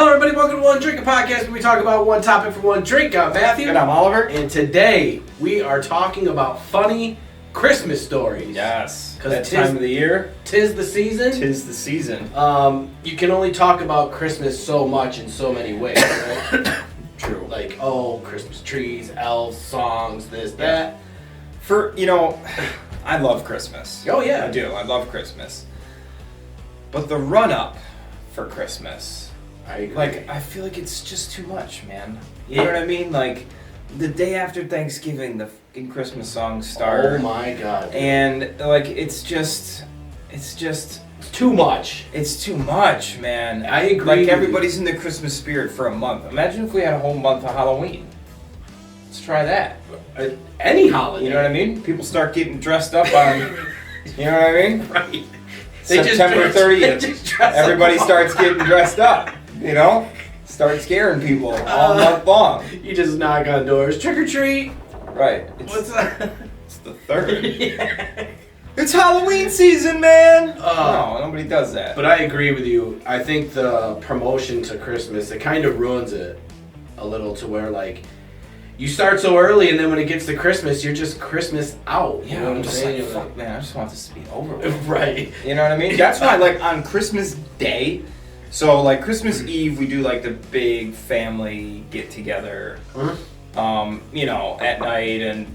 Hello everybody, welcome to One Drink Podcast, where we talk about one topic for one drink. I'm Matthew. And I'm Oliver. And today we are talking about funny Christmas stories. Yes. That time of the year. Tis the season. Tis the season. You can only talk about Christmas so much in so many ways, right? True. Like, Christmas trees, elves, songs, this, that. I love Christmas. Oh yeah. I do. I love Christmas. But the run-up for Christmas, I agree. I feel like it's just too much, man. Yeah. You know what I mean? Like, the day after Thanksgiving, the fucking Christmas songs start. Oh my god. And, it's just too much. It's too much, man. I agree. Like, everybody's in the Christmas spirit for a month. Imagine if we had a whole month of Halloween. Let's try that. Any holiday. You know what I mean? People start getting dressed up on, you know what I mean? Right. September 30th, everybody starts getting dressed up, you know? Start scaring people all month long. You just knock on doors, trick or treat. Right. What's that? It's the 3rd. Yeah. It's Halloween season, man! No, nobody does that. But I agree with you. I think the promotion to Christmas, it kind of ruins it a little to where, you start so early, and then when it gets to Christmas, you're just Christmas out. Yeah, you know what I'm just saying? fuck, man, I just want this to be over with. Right. You know what I mean? That's why, on Christmas Day, so, Christmas Eve, we do, the big family get-together, at night and,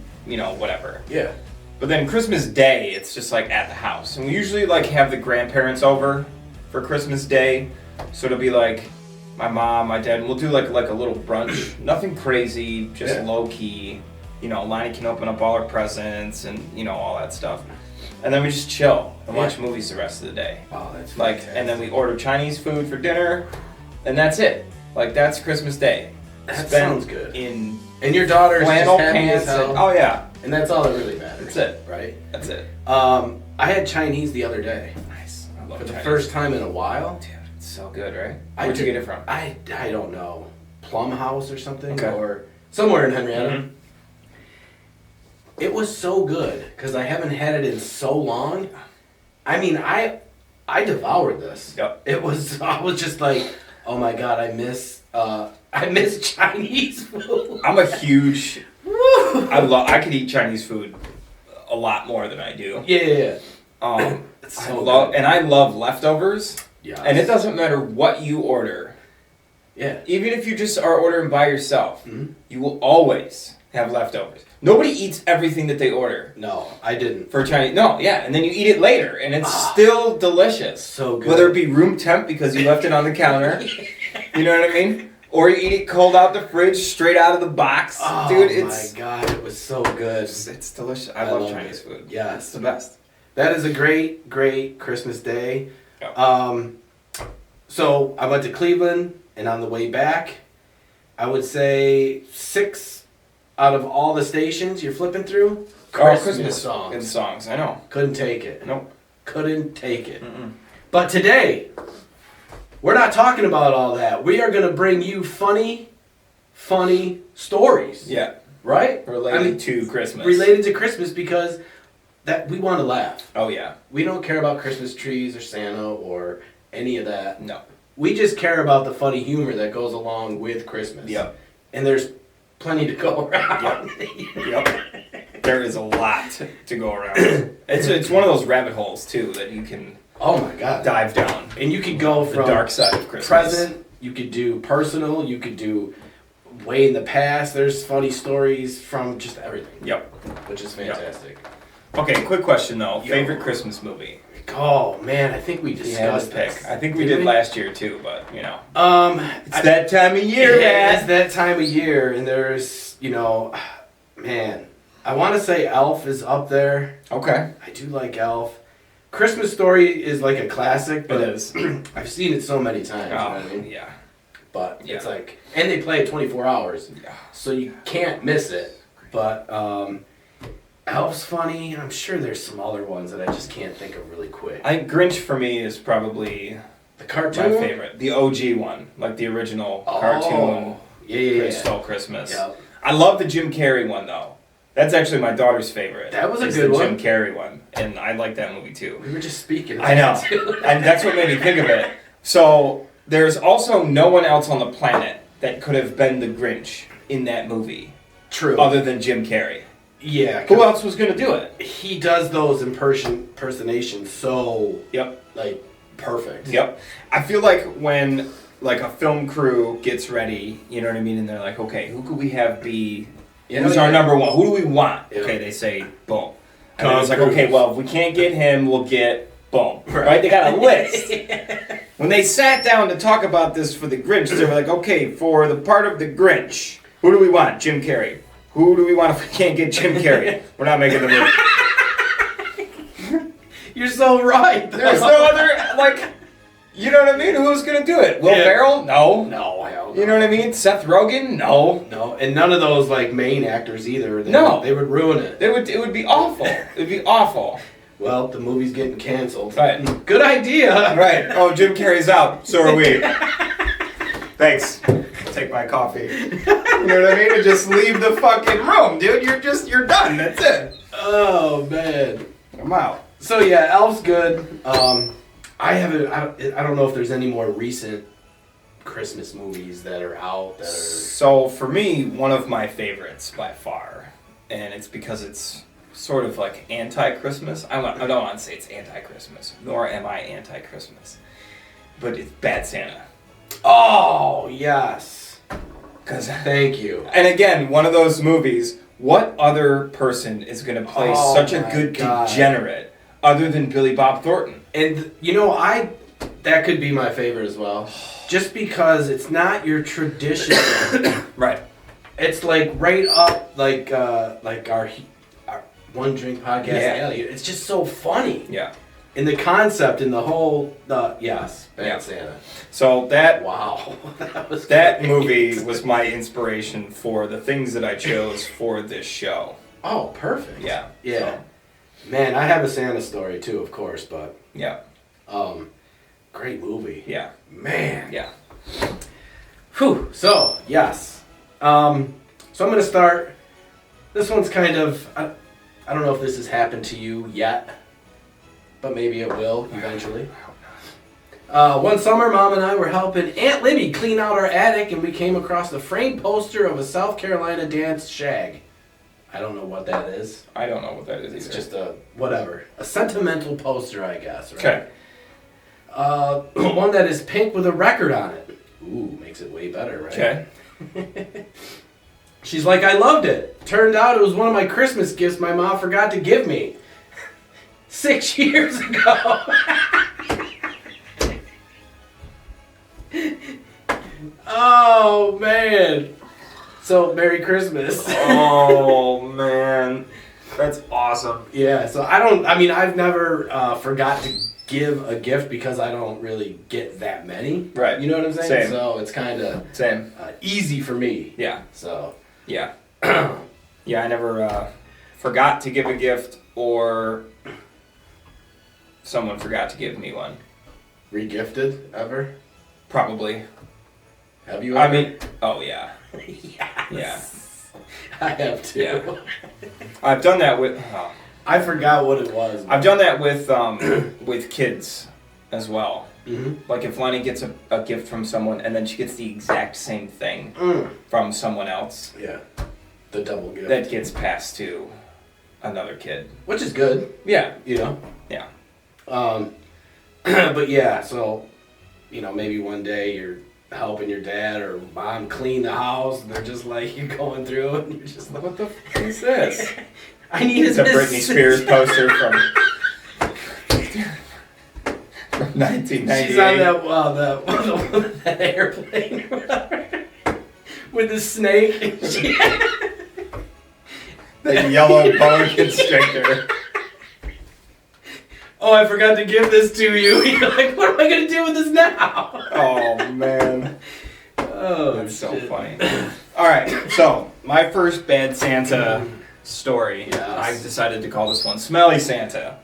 whatever. Yeah. But then Christmas Day, it's just, at the house. And we usually, have the grandparents over for Christmas Day, so it'll be, my mom, my dad, and we'll do like a little brunch. Nothing crazy, just low key. Lonnie can open up all our presents and all that stuff. And then we just chill and watch movies the rest of the day. Oh, that's fantastic. And then we order Chinese food for dinner, and that's it. That's Christmas Day. That Spent sounds good. And your daughter's flannel just happy pants. as hell. Oh yeah, And that's all that really matters. that's it. Right? That's it. I had Chinese the other day. Nice. I love For the Chinese. first time in a while. Dude, it's so good, right? I Where'd you did- get it from? I don't know. Plum House or something? Okay. Or somewhere in Henrietta. Mhm. It was so good because I haven't had it in so long. I mean, I devoured this. Yep. I was just like, oh my god, I miss Chinese food. I'm a huge. Woo! I could eat Chinese food a lot more than I do. Yeah. It's so good. I love leftovers. Yeah. And it doesn't matter what you order. Yeah. Even if you just are ordering by yourself, Mhm. you will always have leftovers. Nobody eats everything that they order No, I didn't. for Chinese. No, yeah, and then you eat it later, and it's still delicious. So good. Whether it be room temp because you left it on the counter, you know what I mean? Or you eat it cold out the fridge, straight out of the box. Oh Dude, it's my god, it was so good. it's delicious. I love love Chinese it. food. Yes. It's the best. That is a great, great Christmas day. Yep. So I went to Cleveland, and on the way back, I would say 6 out of all the stations you're flipping through, Christmas songs. And songs, I know. Couldn't take it. Nope. Couldn't take it. Mm-mm. But today, we're not talking about all that. We are going to bring you funny stories. Yeah. Right? Related to Christmas. Related to Christmas because that we want to laugh. Oh yeah. We don't care about Christmas trees or Santa or any of that. No. We just care about the funny humor that goes along with Christmas. Yep. And there's plenty to go around. Yep. There is a lot to go around. It's one of those rabbit holes too that you can Oh my god. dive down. And you could go The from dark side of Christmas. present, you could do personal, you could do way in the past. There's funny stories from just everything. Yep. Which is fantastic. Okay, quick question though. Yo. Favorite Christmas movie? Oh man, I think we You had to discussed pick. this. I think we did last year too, but It's that time of year, It's man. that time of year, and there's, man, I want to say Elf is up there. Okay. I do like Elf. Christmas Story is like a classic, but It is. I've seen it so many times. You know what I mean? Yeah. But Yeah. it's like, and they play it 24 hours, Yeah. so you can't miss it. But Elf's funny, and I'm sure there's some other ones that I just can't think of really quick. I think Grinch for me is probably The cartoon? my favorite. The OG one, like the original cartoon. Yeah. Grinch Stole Christmas. Yep. I love the Jim Carrey one though. That's actually my daughter's favorite. That was a is good the one. Jim Carrey one, and I like that movie too. We were just speaking. I know, and that's what made me think of it. So there's also no one else on the planet that could have been the Grinch in that movie. True. Other than Jim Carrey. Yeah. Who else was going to do it? He does those impersonations so, Yep. like, perfect. Yep. I feel like when, like, a film crew gets ready, you know what I mean, and they're like, okay, who could we have be, who's our number one? Who do we want? Yeah. Okay, they say, boom. And I was like, okay, well, if we can't get him, we'll get boom. Right? They got a list. When they sat down to talk about this for the Grinch, they were like, okay, for the part of the Grinch, who do we want? Jim Carrey. Who do we want if we can't get Jim Carrey? We're not making the movie. You're so right. There's no other, like, you know what I mean? Who's going to do it? Will Ferrell? No. No, hell no. You know what I mean? Seth Rogen? No. No, and none of those, like, main actors either. They would ruin it. It would be awful. It would be awful. Well, the movie's getting canceled. Right. Good idea. Right. Oh, Jim Carrey's out. So are we. Thanks. Take my coffee. You know what I mean? And just leave the fucking room, dude. You're done. That's it. Oh, man. I'm out. So, yeah, Elf's good. I don't know if there's any more recent Christmas movies that are out that are... So, for me, one of my favorites by far, and it's because it's sort of like anti-Christmas. I don't want to say it's anti-Christmas, nor am I anti-Christmas, but it's Bad Santa. Oh, yes. Thank you. And again, one of those movies, what other person is going to play such a good degenerate other than Billy Bob Thornton? And, you know, that could be my favorite as well. Just because it's not your traditional. Right. It's like right up like our One Drink Podcast. Yeah. It's just so funny. Yeah. And the concept and the whole, Bad Santa. So that that movie was my inspiration for the things that I chose for this show. Oh, perfect. Yeah. Yeah. So. Man, I have a Santa story too, of course, but yeah. Great movie. Yeah. Man. Yeah. Whew. So, yes. So I'm gonna start. This one's kind of I don't know if this has happened to you yet. But maybe it will eventually. One summer, Mom and I were helping Aunt Libby clean out our attic, and we came across a framed poster of a South Carolina dance shag. I don't know what that is. I don't know what that is either. It's just a sentimental poster, I guess. Right? Okay. One that is pink with a record on it. Ooh, makes it way better, right? Okay. She's like, I loved it. Turned out it was one of my Christmas gifts my mom forgot to give me. 6 years ago. Oh, man. So, Merry Christmas. Oh, man. That's awesome. Yeah, so I've never forgot to give a gift because I don't really get that many. Right. You know what I'm saying? Same. So, it's kind of easy for me. Yeah. So. Yeah. Yeah, I never forgot to give a gift or... Someone forgot to give me one. Regifted ever? Probably. Have you ever? Oh yeah. Yes. Yeah. I have too. Yeah. I've done that with... Oh. I forgot what it was. I've done that with kids as well. Mm-hmm. Like if Lenny gets a gift from someone and then she gets the exact same thing from someone else. Yeah. The double gift. That gets passed to another kid. Which is good. Yeah. You know? Yeah. But yeah, so, you know, maybe one day you're helping your dad or mom clean the house and they're just like, you're going through it and you're just like, what the fuck is this? I need a Britney Spears poster from 1998. She's on that airplane or whatever with the snake. The yellow boa constrictor. Oh, I forgot to give this to you. You're like, what am I going to do with this now? Oh, man. Oh, that's so funny. All right, so my first Bad Santa story, yes. I decided to call this one Smelly Santa.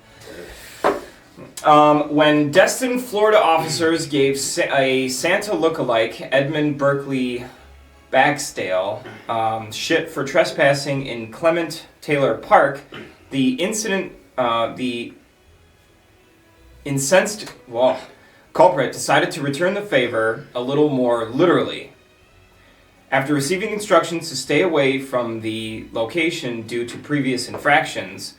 When Destin, Florida officers gave a Santa lookalike, Edmund Berkeley Bagsdale, shit for trespassing in Clement Taylor Park, the incensed culprit decided to return the favor a little more literally. After receiving instructions to stay away from the location due to previous infractions,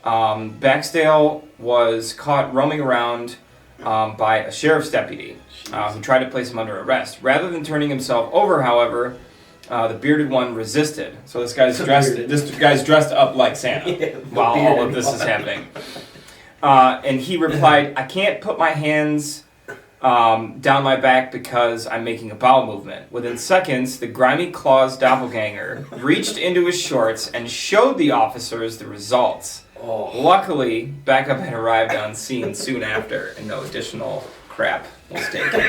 Baxdale was caught roaming around by a sheriff's deputy who tried to place him under arrest. Rather than turning himself over, however, the bearded one resisted. So this guy's dressed up like Santa while all of this is happening. And he replied, "I can't put my hands down my back because I'm making a bowel movement." Within seconds, the grimy Claus doppelganger reached into his shorts and showed the officers the results. Oh. Luckily, backup had arrived on scene soon after, and no additional crap was taken.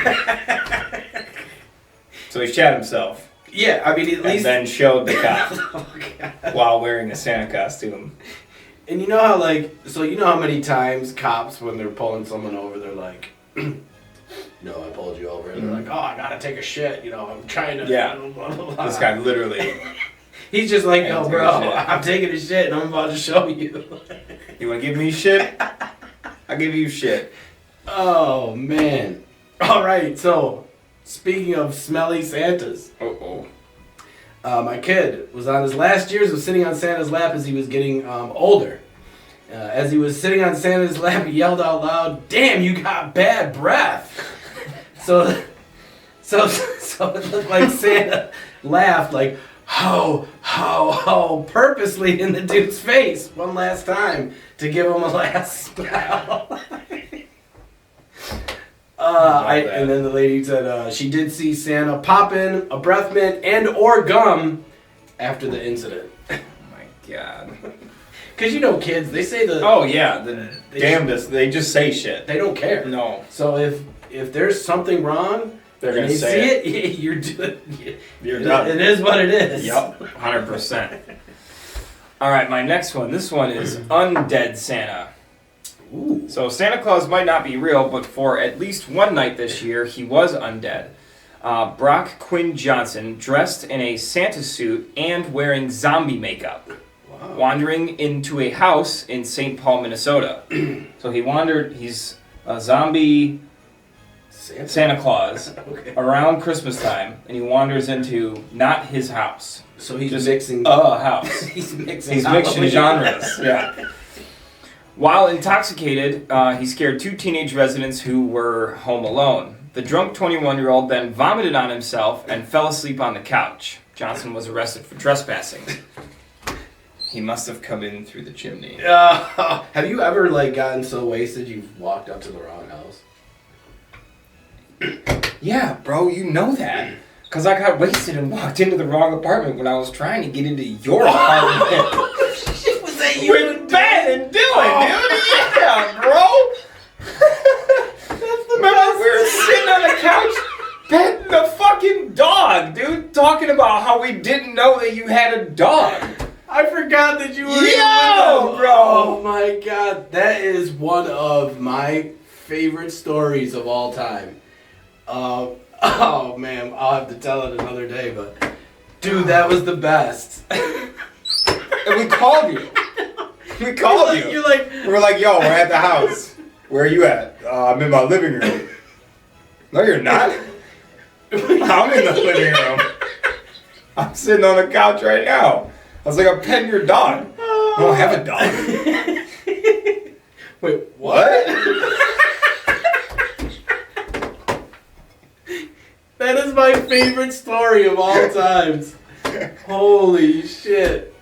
So he shat himself. Yeah, I mean, at least... And then showed the cop while wearing a Santa costume. And you know how, like, so you know how many times cops, when they're pulling someone over, they're like, "No, I pulled you over." And they're like, "Oh, I gotta take a shit, you know, I'm trying to..." Yeah, blah, blah, blah. This guy literally... He's just like, "No, bro, I'm taking a shit and I'm about to show you." You wanna give me shit? I'll give you shit. Oh, man. Alright, so... Speaking of smelly Santas, my kid was on his last years of sitting on Santa's lap as he was getting older. As he was sitting on Santa's lap, he yelled out loud, "Damn, you got bad breath!" So it looked like Santa laughed like, "Ho, ho, ho," purposely in the dude's face one last time to give him a last smell. And then the lady said she did see Santa pop in a breath mint and or gum after the incident. Oh my god. Because you know kids, they say the... Oh yeah, the damnedest, they just say shit. They don't care. No. So if there's something wrong, they're going to say it. You're done. It is what it is. Yep, 100%. Alright, my next one. This one is Undead Santa. Ooh. So Santa Claus might not be real, but for at least one night this year, he was undead. Brock Quinn Johnson, dressed in a Santa suit and wearing zombie makeup, wandering into a house in St. Paul, Minnesota. So he's a zombie Santa Claus around Christmas time, and he wanders into not his house. So he's just mixing a house. He's mixing genres. Yeah. While intoxicated, he scared two teenage residents who were home alone. The drunk 21-year-old then vomited on himself and fell asleep on the couch. Johnson was arrested for trespassing. He must have come in through the chimney. Have you ever gotten so wasted you've walked up to the wrong house? Yeah, bro, you know that. Because I got wasted and walked into the wrong apartment when I was trying to get into your apartment. With Ben and Dylan, dude. Yeah, bro. Remember, we were sitting on the couch, petting the fucking dog, dude, talking about how we didn't know that you had a dog. I forgot that you were bro. Oh my god, that is one of my favorite stories of all time. Oh man, I'll have to tell it another day, but dude, that was the best. And we called you. We called you. You're like, we were like, "Yo, we're at the house. Where are you at?" "I'm in my living room." "No, you're not." "I'm in the living room. I'm sitting on the couch right now." I was like, "I'm petting your dog." "I don't have a dog." Wait, what? That is my favorite story of all times. Holy shit.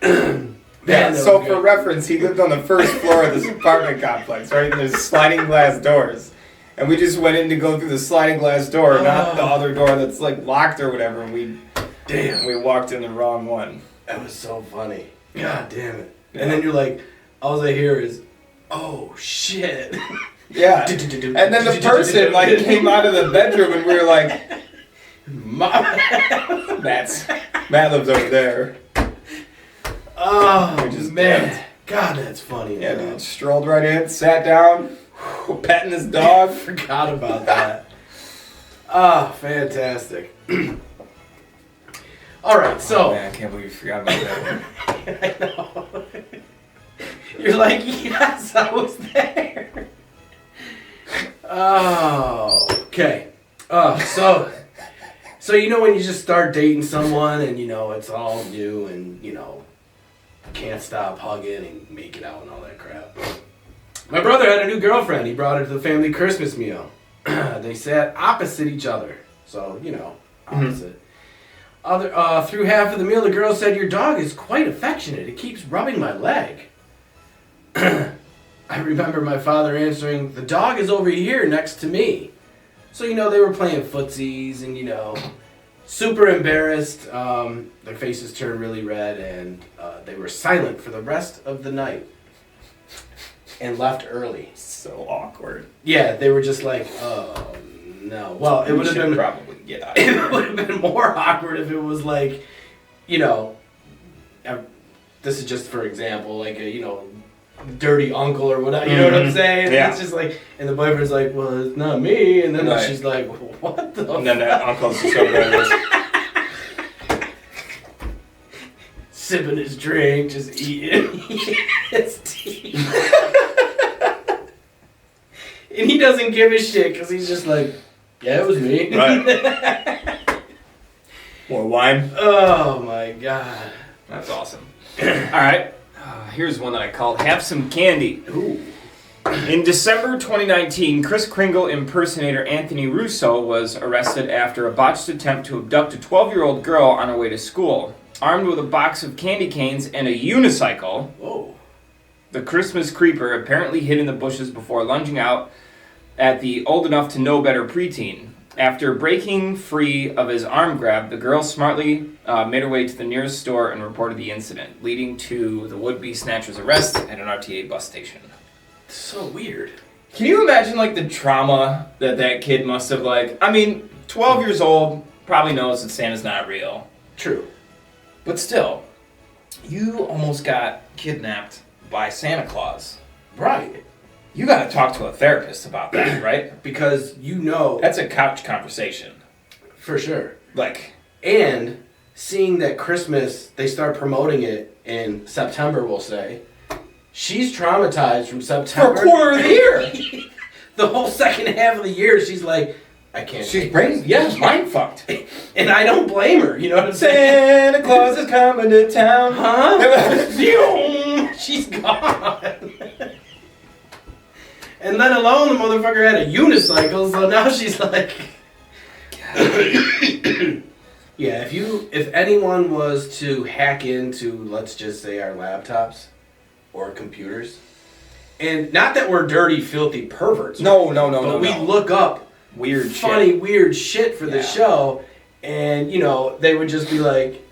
Yeah, so for reference, he lived on the first floor of this apartment complex, right? And there's sliding glass doors. And we just went in to go through the sliding glass door, not the other door that's locked or whatever. And we walked in the wrong one. That was so funny. God damn it. Yeah. And then you're like, all I hear is, "Oh shit." Yeah. And then the person came out of the bedroom and we were like, Matt lives over there. Oh, man. God, that's funny. Yeah, dude. Strolled right in, sat down, petting his dog. Forgot about that. Fantastic. All right, so... Oh, man, I can't believe you forgot about that one. I know. You're like, yes, I was there. Oh, okay. So you know when you just start dating someone and you know it's all new and you know can't stop hugging and making out and all that crap. My brother had a new girlfriend. He brought her to the family Christmas meal. They sat opposite each other, so you know opposite. Through half of the meal, the girl said, "Your dog is quite affectionate. It keeps rubbing my leg." I remember my father answering, "The dog is over here next to me." So, you know, they were playing footsies and, you know, super embarrassed. Their faces turned really red and they were silent for the rest of the night and left early. So awkward. Yeah, they were just like, oh, no. Well, it would have been probably get out. It would have been more awkward if it was like, you know, this is just for example, like a, you know, dirty uncle or whatever, you know what I'm saying? Yeah. It's just like, and the boyfriend's like, well, it's not me, and then she's like, what the And then that uncle's just over there sipping his drink, just eating his tea. And he doesn't give a shit, because he's just like, yeah, it was me. Right. More wine? Oh my god. That's awesome. Alright. Here's one that I called Have Some Candy. Ooh. In December 2019, Kris Kringle impersonator Anthony Russo was arrested after a botched attempt to abduct a 12-year-old girl on her way to school. Armed with a box of candy canes and a unicycle, Whoa. the Christmas creeper apparently hid in the bushes before lunging out at the old-enough-to-know better preteen. After breaking free of his arm grab, the girl smartly made her way to the nearest store and reported the incident, leading to the would-be snatcher's arrest at an RTA bus station. So weird. Can you imagine, like, the trauma that kid must have, like... I mean, 12 years old, probably knows that Santa's not real. True. But still, you almost got kidnapped by Santa Claus. Right. You gotta talk to a therapist about that, right? Because you know... That's a couch conversation. For sure. Like... And seeing that Christmas, they start promoting it in September, we'll say. She's traumatized from September. For a quarter of the year. The whole second half of the year, she's like, I can't. She's brain, yeah, mind fucked. And I don't blame her, you know what I'm saying? Santa Claus is coming to town. Huh? She's gone. And let alone the motherfucker had a unicycle, so now she's like... Yeah, if anyone was to hack into, let's just say, our laptops or computers, and not that we're dirty, filthy perverts. No. But we look up weird weird shit for the show, and, you know, they would just be like...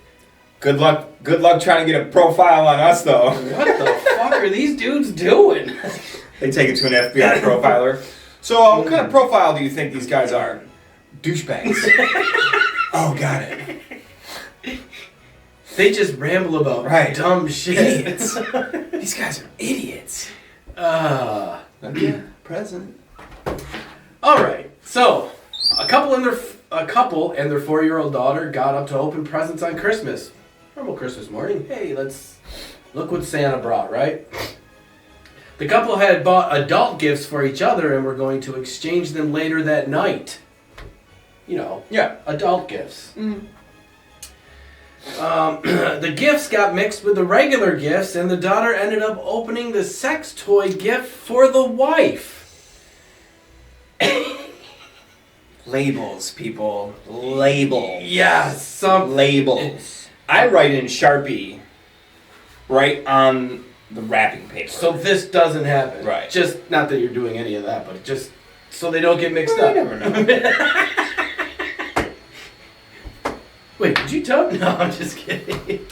Good luck trying to get a profile on us, though. What the fuck are these dudes doing? They take it to an FBI profiler. So, what kind of profile do you think these guys are? Douchebags. Oh, got it. They just ramble about dumb shit. Idiots. These guys are idiots. Okay. Present. All right. So, a couple and their 4-year-old daughter got up to open presents on Christmas. Normal Christmas morning. Hey, let's look what Santa brought, right? The couple had bought adult gifts for each other and were going to exchange them later that night. You know, adult gifts. Mm. The gifts got mixed with the regular gifts, and the daughter ended up opening the sex toy gift for the wife. Labels, people. Labels. Yeah, some labels. I write in Sharpie right on the wrapping paper. So this doesn't happen. Right. Just, not that you're doing any of that, but just so they don't get mixed up. You never know. Wait, did you tell? No, I'm just kidding.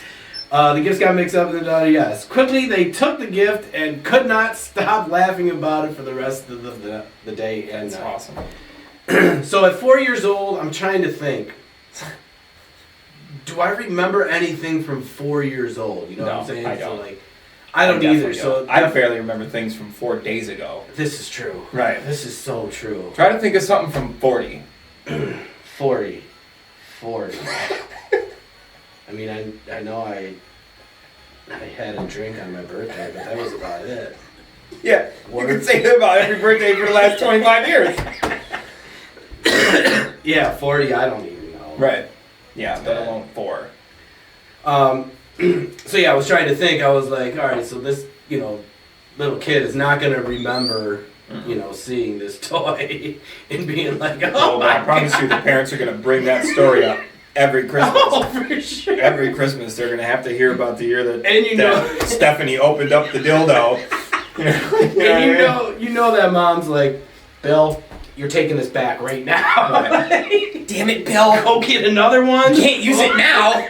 The gifts got mixed up in the daughter, yes. Quickly, they took the gift and could not stop laughing about it for the rest of the day and That's night. awesome. So at 4 years old, I'm trying to think. Do I remember anything from 4 years old? You know what I'm saying? I don't. So like, I don't either. So I barely remember things from 4 days ago. This is true. Right. This is so true. Try to think of something from 40. 40. I mean, I know I had a drink on my birthday, but that was about it. Yeah, you could say that about every birthday for the last 25 years. Yeah, 40, I don't even know. Right. Yeah, let alone 4. So yeah, I was trying to think. I was like, all right, so this, little kid is not going to remember, seeing this toy and being like, oh my I promise you the parents are going to bring that story up every Christmas. Oh, for sure. Every Christmas they're going to have to hear about the year that, and Stephanie opened up the dildo. You know that mom's like, Bill, you're taking this back right now. Right. Damn it, Bill. Go get another one. You can't use it now.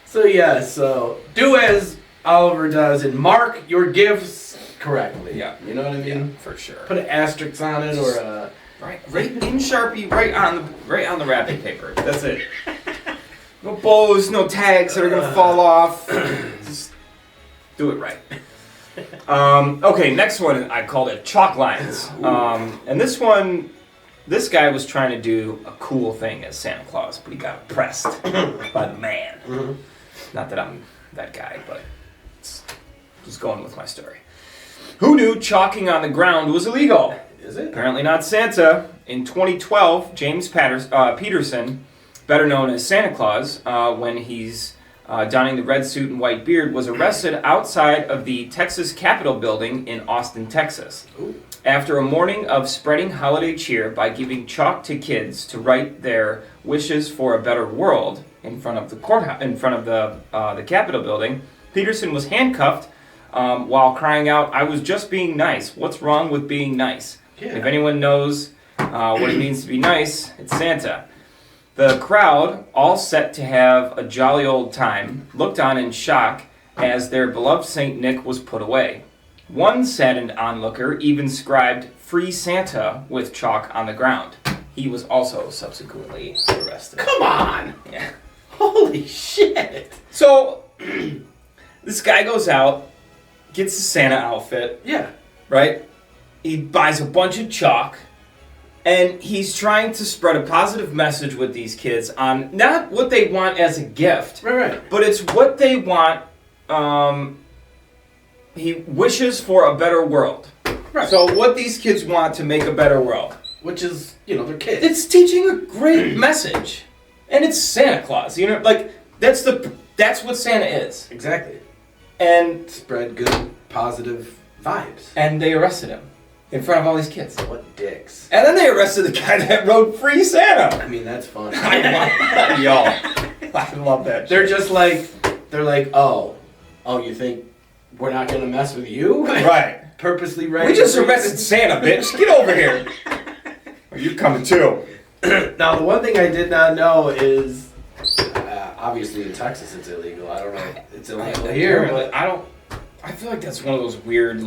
So do as Oliver does and mark your gifts correctly. Yeah. You know what I mean? Yeah, for sure. Put an asterisk on it or a... Right in Sharpie, right on the wrapping paper. That's it. No bows, no tags that are gonna fall off. Just do it right. Okay, next one I called it chalk lines. And this guy was trying to do a cool thing as Santa Claus, but he got oppressed by the man. Mm-hmm. Not that I'm that guy, but just going with my story. Who knew chalking on the ground was illegal? Is it? Apparently not Santa. In 2012, James Peterson, better known as Santa Claus, when he's donning the red suit and white beard, was arrested outside of the Texas Capitol building in Austin, Texas. Ooh. After a morning of spreading holiday cheer by giving chalk to kids to write their wishes for a better world in front of the courthouse, in front of the Capitol building, Peterson was handcuffed while crying out, "I was just being nice. What's wrong with being nice?" Yeah. If anyone knows what it means to be nice, it's Santa. The crowd, all set to have a jolly old time, looked on in shock as their beloved Saint Nick was put away. One saddened onlooker even scribed "Free Santa" with chalk on the ground. He was also subsequently arrested. Come on! Yeah. Holy shit! So, this guy goes out, gets the Santa outfit. Yeah. Right? He buys a bunch of chalk, and he's trying to spread a positive message with these kids on not what they want as a gift. Right. But it's what they want. He wishes for a better world. Right. So what these kids want to make a better world. Which is, they're kids. It's teaching a great message. And it's Santa Claus. That's what Santa is. Exactly. And spread good, positive vibes. And they arrested him in front of all these kids. What dicks. And then they arrested the guy that wrote "Free Santa." I mean, that's funny. I love that. They're just like, oh, you think we're not going to mess with you? Right. Purposely right. We just arrested Santa, bitch. Get over here. Are you coming too? Now, the one thing I did not know is, obviously in Texas it's illegal. I don't know if it's illegal here, but I feel like that's one of those weird,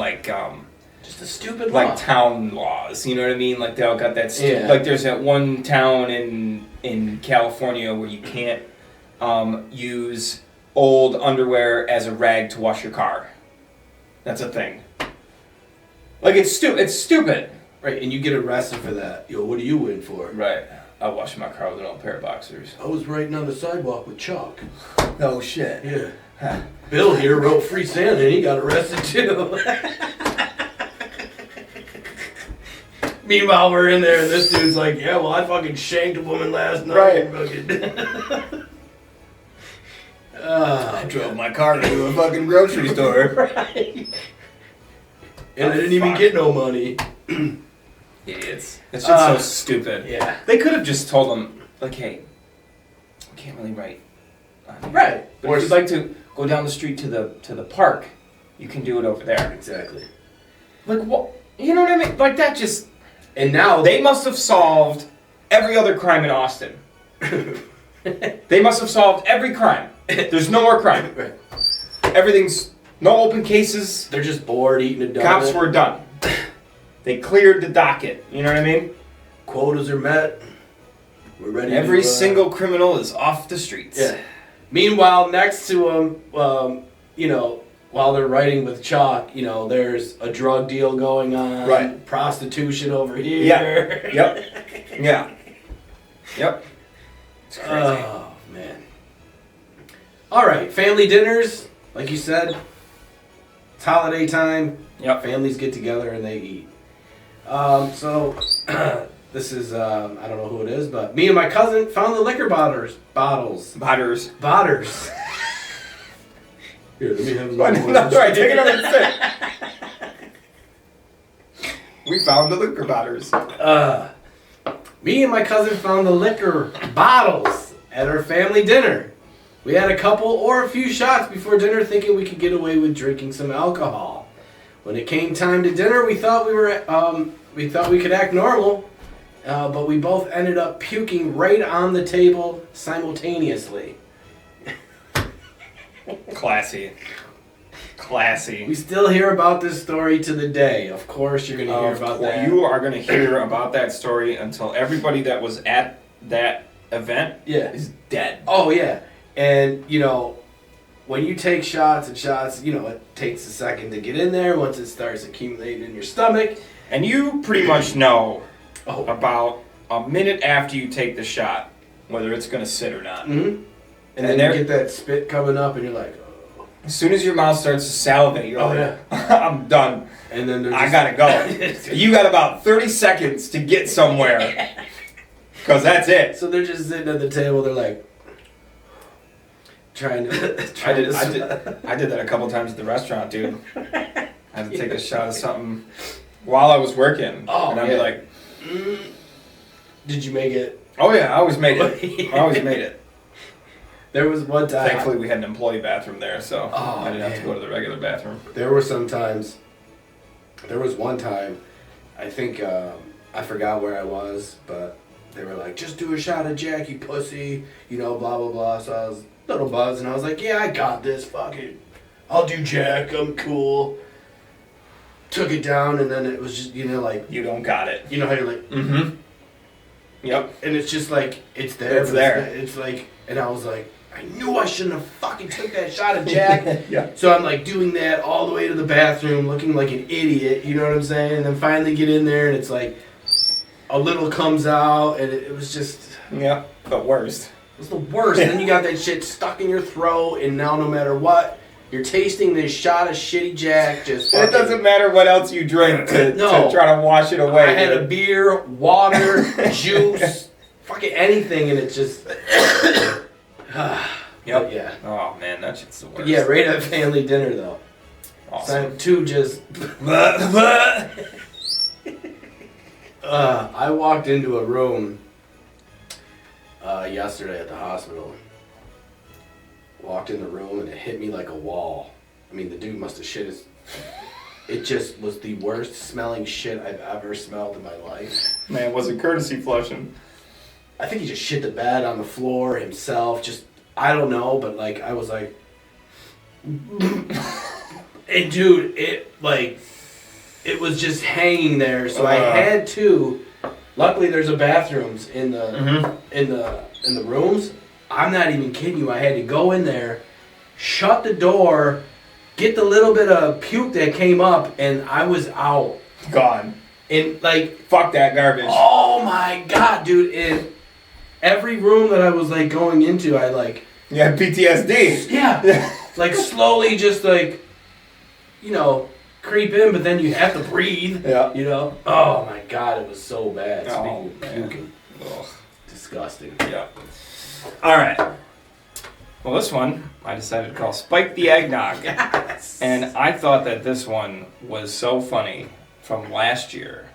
just a stupid law. Town laws. You know what I mean? Like they all got that. There's that one town in California where you can't use old underwear as a rag to wash your car. That's a thing. It's stupid. Right, and you get arrested for that. Yo, what do you win for? Right. I washed my car with an old pair of boxers. I was writing on the sidewalk with chalk. Oh shit. Yeah. Huh. Bill here wrote "Free Santa" and he got arrested too. Meanwhile, we're in there and this dude's like, "Yeah, well, I fucking shanked a woman last night." Right. I drove my car to a fucking grocery store. Right. And I didn't even get no money. Idiots. It's just so stupid. Yeah. They could have just told them, hey, we can't really write. Right. But if you'd like to go down the street to the park, you can do it over there. Exactly. What? You know what I mean? That just... And now... They must have solved every other crime in Austin. They must have solved every crime. There's no more crime. Right. Everything's... No open cases. They're just bored eating a donut. Cops were done. They cleared the docket. You know what I mean? Quotas are met. We're ready. Every single criminal is off the streets. Yeah. Meanwhile, next to them, while they're writing with chalk, there's a drug deal going on. Right. Prostitution over here. Yeah. Yep. Yeah. Yep. It's crazy. Oh, man. All right. Family dinners, like you said, It's holiday time. Yep. Families get together and they eat. So this is I don't know who it is, but me and my cousin found the liquor bottles. Botters. Here, let me have a No, that's right. Take another sip. We found the liquor botters. Me and my cousin found the liquor bottles at our family dinner. We had a couple or a few shots before dinner, thinking we could get away with drinking some alcohol. When it came time to dinner, we thought we could act normal, but we both ended up puking right on the table simultaneously. Classy. We still hear about this story to the day. Of course, you're going to hear about that. You are going to hear about that story until everybody that was at that event is dead. Oh, yeah. And, when you take shots and shots, it takes a second to get in there once it starts accumulating in your stomach. And you pretty much know about a minute after you take the shot whether it's going to sit or not. Mm-hmm. And then you get that spit coming up and you're like, oh. As soon as your mouth starts to salivate, you're like, I'm done. And then I got to go. You got about 30 seconds to get somewhere. Because that's it. So they're just sitting at the table, they're like, I did that a couple times at the rrestaurant, dude. I had to take a shot of something while I was working. Oh, and I'd be like, Did you make it? Oh, yeah, I always made it. There was one time. Thankfully, we had an employee bathroom there, so I didn't have to go to the regular bathroom. There was one time, I think, I forgot where I was, but they were like, just do a shot of Jack, you pussy, blah, blah, blah. So I was a little buzzed, and I was like, yeah, I got this, fuck it. I'll do Jack, I'm cool. Took it down, and then it was just, like... You don't got it. You know how you're like... Mm-hmm. Yep. And it's just like, it's there. It's there. It's like, and I was like, I knew I shouldn't have fucking took that shot of Jack. Yeah. So I'm like doing that all the way to the bathroom, looking like an idiot, you know what I'm saying? And then finally get in there and it's like, a little comes out and it was just... Yeah, the worst. It was the worst. And then you got that shit stuck in your throat and now no matter what, you're tasting this shot of shitty Jack just fucking... It doesn't matter what else you drink to try to wash it away. I had a beer, water, juice, fucking anything and it just... Yep. Yeah. Oh man, that shit's the worst. But yeah, right at family dinner though. Awesome. Time two just. I walked into a room yesterday at the hospital. Walked in the room and it hit me like a wall. I mean, the dude must have shit his. It just was the worst smelling shit I've ever smelled in my life. Man, was it courtesy flushing? I think he just shit the bed on the floor himself. Just, I don't know, but like, I was like, and dude, it was just hanging there. So I had to. Luckily, there's a bathrooms in the in the rooms. I'm not even kidding you. I had to go in there, shut the door, get the little bit of puke that came up, and I was out. Gone. And like, fuck that garbage. Oh my god, dude! In every room that I was like going into, I like. You had PTSD. Yeah. Like slowly, just like, creep in, but then you have to breathe. Yeah. Oh my god, it was so bad. Oh, Speaking of puking. Ugh. Disgusting. Yeah. All right. Well, this one I decided to call Spike the Eggnog. Yes. And I thought that this one was so funny from last year.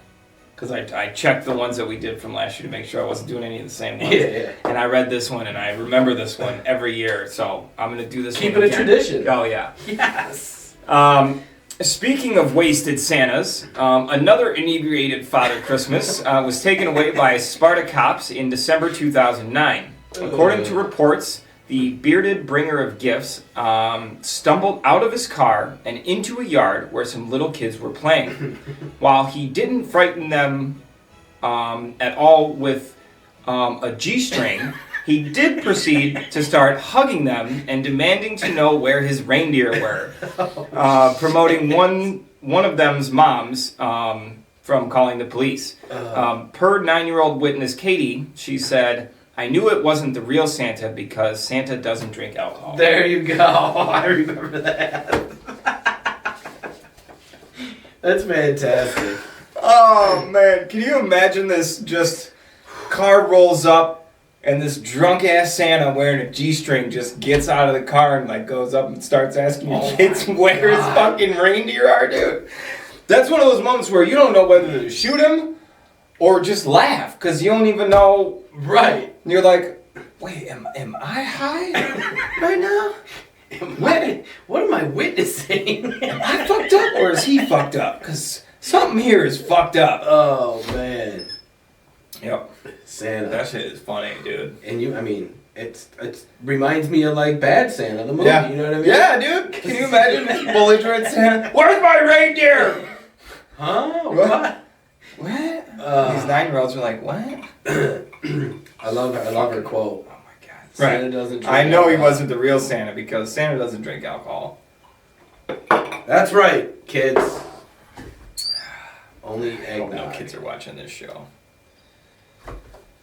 Because I checked the ones that we did from last year to make sure I wasn't doing any of the same ones. Yeah. And I read this one and I remember this one every year. So I'm going to do this Keep one it again. a tradition. Oh, yeah. Yes. Speaking of wasted Santas, another inebriated Father Christmas was taken away by Sparta cops in December 2009. According to reports, the bearded bringer of gifts stumbled out of his car and into a yard where some little kids were playing. While he didn't frighten them at all with a G-string, he did proceed to start hugging them and demanding to know where his reindeer were, promoting one of them's moms from calling the police. Per 9-year-old witness Katie, she said, "I knew it wasn't the real Santa because Santa doesn't drink alcohol." There you go. I remember that. That's fantastic. Oh man, can you imagine this? Just car rolls up and this drunk ass Santa wearing a G-string just gets out of the car and like goes up and starts asking your kids where his fucking reindeer are, dude. That's one of those moments where you don't know whether to shoot him or just laugh because you don't even know. Right. You're like, wait, am I high right now? What am I witnessing? Am I fucked up or is he fucked up? Because something here is fucked up. Oh man. Yep. Santa. That shit is funny, dude. And it reminds me of like Bad Santa, the movie. Yeah. You know what I mean? Yeah, dude. Can you imagine belligerent Santa? Where's my reindeer? Huh? What? What? These 9-year-olds are like, what? I love her quote. Oh my god. Santa doesn't drink I know he alcohol. wasn't the real Santa because Santa doesn't drink alcohol. That's right, kids. Only I hope eggnog. no kids are watching this show.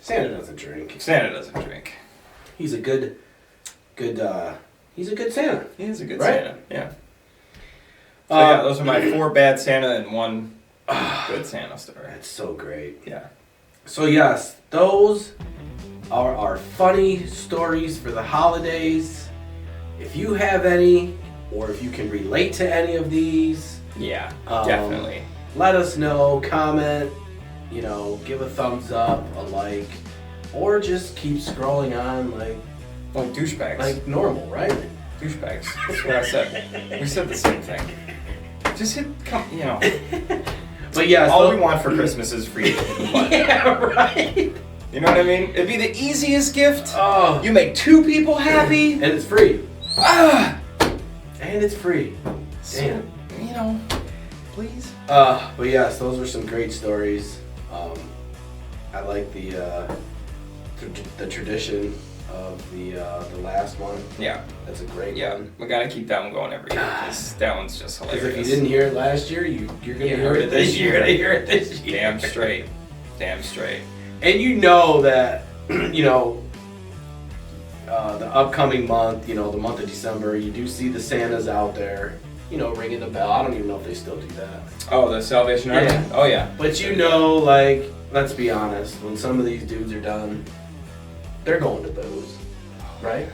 Santa doesn't drink. Santa doesn't drink. He's a good Santa. He is a good Right? Santa. Yeah. So yeah, those are my 4 bad Santa and 1 good Santa story. That's so great. Yeah. So yes, those are our funny stories for the holidays. If you have any, or if you can relate to any of these, Yeah, definitely. let us know, comment, give a thumbs up, a like, or just keep scrolling on like Douchebags. normal, right? Douchebags. That's what I said. We said the same thing. Just hit, But yeah, all we want for Christmas is for you to hit the button. Yeah, right. You know what I mean? It'd be the easiest gift. Oh, You make 2 people happy. and it's free. Ah! And it's free. So, please. But yes, those were some great stories. I like the tradition of the last one. Yeah. That's a great Yeah. one. We gotta keep that one going every year because that one's just hilarious. Because if you didn't hear it last year, you're gonna You hear it this year. You're gonna hear it this year. Damn straight. Damn straight. And you know that, the upcoming month, the month of December, you do see the Santas out there, ringing the bell. I don't even know if they still do that. Oh, the Salvation Army? Yeah. Oh, yeah. But let's be honest, when some of these dudes are done, they're going to booze, right?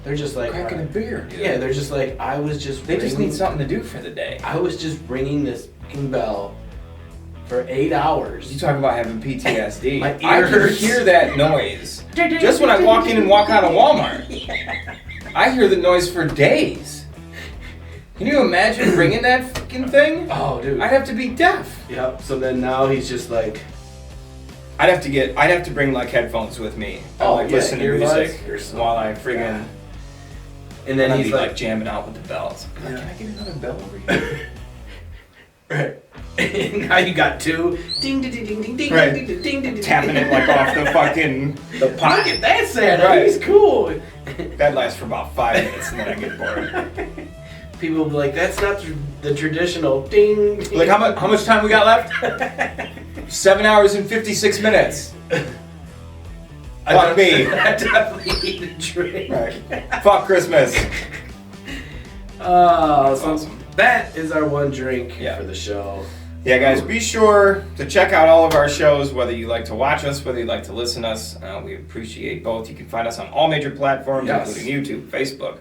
They're just like Cracking a beer, dude. Yeah, they're just like, I was just. They just need something to do for the day. I was just ringing this fucking bell for 8 hours. You talking about having PTSD? My I ear can hurts. hear that noise just when I walk in and walk out of Walmart. I hear the noise for days. Can you imagine ringing that fucking thing? Oh, dude. I'd have to be deaf. Yep. So then now he's just like. I'd have to bring like headphones with me. Oh, and, yeah, listen to earbuds music while I friggin'. Yeah. And then I'd he's be like, jamming out with the bells. Yeah. Can I get another bell over here? right. And now you got 2. Ding, ding, ding, ding, ding, ding, Right. ding, ding, ding, ding, ding. Tapping it like off the fucking the Look pot. at that Santa. Right. He's cool. That lasts for about 5 minutes and then I get bored. People will be like, that's not the traditional ding. Ding. Like how much time we got left? 7 hours and 56 minutes. Fuck me. I definitely need a drink. Right. Fuck Christmas. Oh, so Awesome. that is our one drink Yeah. for the show. Yeah, guys, be sure to check out all of our shows, whether you like to watch us, whether you like to listen to us. We appreciate both. You can find us on all major platforms, Yes. including YouTube, Facebook,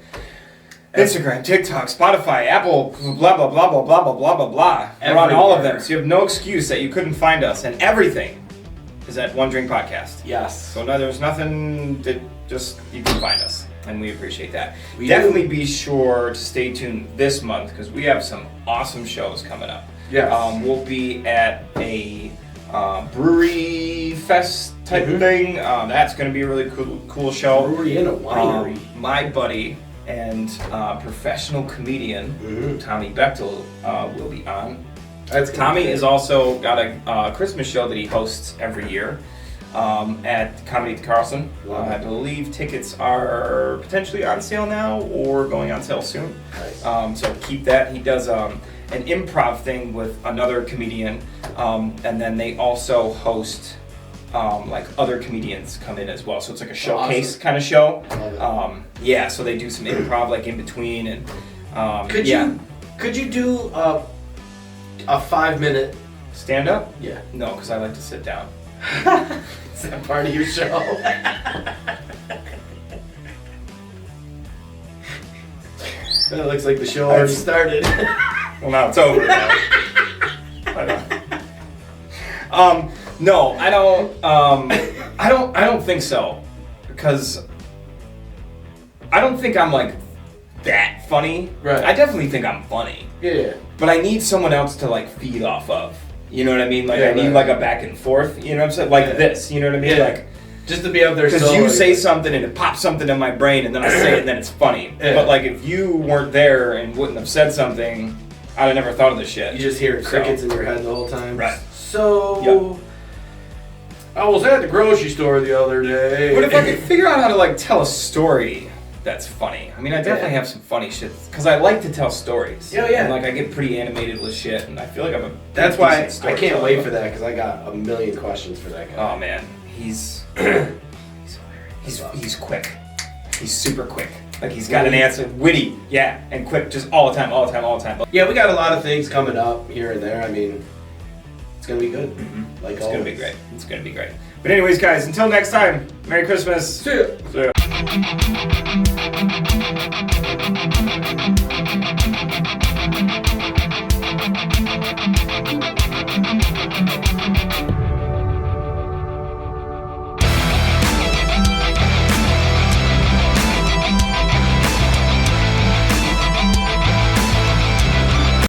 Instagram, TikTok, Spotify, Apple, blah, blah, blah, blah, blah, blah, blah, blah, blah. We're on all of them, so you have no excuse that you couldn't find us. And everything is at One Drink Podcast. Yes. So no, there's nothing that just, you can find us. And we appreciate that. We Definitely be sure to stay tuned this month because we have some awesome shows coming up. Yes. We'll be at a brewery fest type thing. That's going to be a really cool show. Brewery and a winery. My buddy and professional comedian Tommy Bechtel will be on. That's Tommy has also got a Christmas show that he hosts every year at Comedy at the Carlson. I believe tickets are potentially on sale now or going on sale soon. Nice. So keep that. He does an improv thing with another comedian, and then they also host like other comedians come in as well. So it's like a showcase kind of show. Yeah, so they do some improv like in between and Could you do a 5-minute. Stand up? Yeah. No, because I like to sit down. Is that part of your show? That looks like the show already started. Well, now it's over. No, I don't think so, because I don't think I'm like that funny. Right. I definitely think I'm funny. Yeah. But I need someone else to like feed off of. You know what I mean? Like Yeah, I need right. like a back and forth. You know what I'm saying? Like this. You know what I mean? Yeah. Like Just to be up there. because you say something and it pops something in my brain and then I say it and then it's funny. Yeah. But like if you weren't there and wouldn't have said something, I'd have never thought of this shit. You just hear crickets in your head the whole time. Right. So, I was at the grocery store the other day. But if I could figure out how to like tell a story that's funny. I mean, I definitely have some funny shit because I like to tell stories. Yeah, yeah. And like I get pretty animated with shit, and I feel like I'm a. That's why I decent can't storyteller. wait for that, because I got a million questions for that guy. Oh man, he's he's quick. He's super quick. Like he's got an answer, witty, yeah, and quick, just all the time. Yeah, we got a lot of things coming up here and there. I mean, it's gonna be good. Mm-hmm. Like It's always. gonna be great. It's gonna be great. But anyways, guys, until next time, Merry Christmas. See ya. See ya.